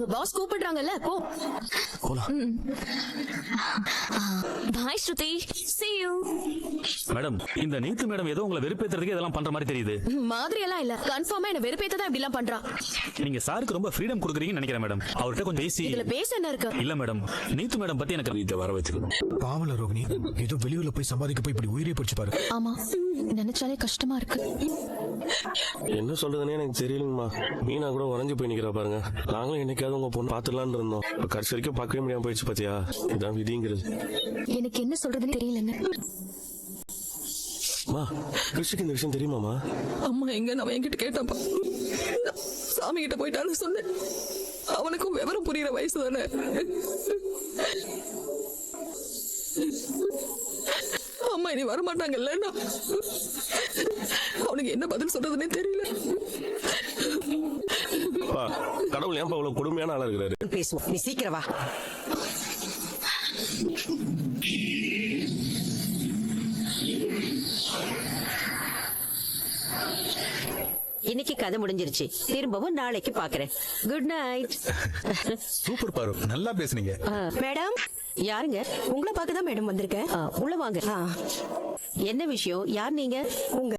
உங்க பாஸ் கூப்பிடுறாங்கல்ல போ. போலாம். பாய் ஸ்ருதி, see you. மேடம், இந்த நீத்து மேடம் ஏதோ உங்களை வெறுப்பேத்துறதுக்கு இதெல்லாம் பண்ற மாதிரி தெரியுது. மாதிரி எல்லாம் இல்ல, கன்ஃபார்மா என்ன வெறுப்பேத்த தான் இப்படி எல்லாம் பண்றா. நீங்க சாருக்கு ரொம்ப ஃப்ரீடம் கொடுக்குறீங்கன்னு நினைக்கிறேன் மேடம். அவர்கிட்ட கொஞ்சம் பேசி. இதுல பேச என்ன இருக்கு? இல்ல மேடம், நீத்து மேடம் பத்தி எனக்கு வீட்டை வர வச்சுக்கணும். பாவல ரோகிணி, ஏதோ வெளியூர்ல போய் சம்பாதிக்க போய் இப்படி உயிரே போச்சு பாரு. ஆமா, நினைச்சாலே கஷ்டமா இருக்கு. என்ன சொல்றதுன்னே எனக்கு தெரியலங்கம்மா. மீனா கூட உறைஞ்சு போய் நிக்கிறா பாருங்க. நாங்களும் என்னைக்காவது உங்க பொண்ணு பாத்துலான்னு இருந்தோம். கடைசி வரைக்கும் பார்க்கவே முடியாம போயிடுச்சு பாத்தியா. இதான் விதிங்கிறது. எனக்கு என்ன சொல்றதுன்னு தெரியலங்க. மா, கிருஷ்ணக்கு இந்த விஷயம் தெரியுமாமா? அம்மா எங்க நான் என்கிட்ட கேட்டாப்பா. சாமி கிட்ட போயிட்டான்னு சொன்னேன். அவனுக்கும் விவரம் புரியுற வயசு தானே. அம்மா இனி வரமாட்டாங்கல்ல. அவனுக்கு என்ன பதில் சொல்றதுன்னே தெரியல. கடவுள் ஏன் அவ்வளவு கொடுமையான ஆளா இருக்கிறாரு? பேசுவோம், நீ சீக்கிரம் வா. இன்னைக்கு கதை முடிஞ்சிருச்சு. திரும்பவும் நாளைக்கு பாக்குறேன். Good night. சூப்பர் பாரு, நல்லா பேசுனீங்க. மேடம், யாருங்க? உங்களை பார்க்க தான் மேடம் வந்திருக்கேன். உள்ள வாங்க. என்ன விஷயம்? யார் நீங்க? உங்க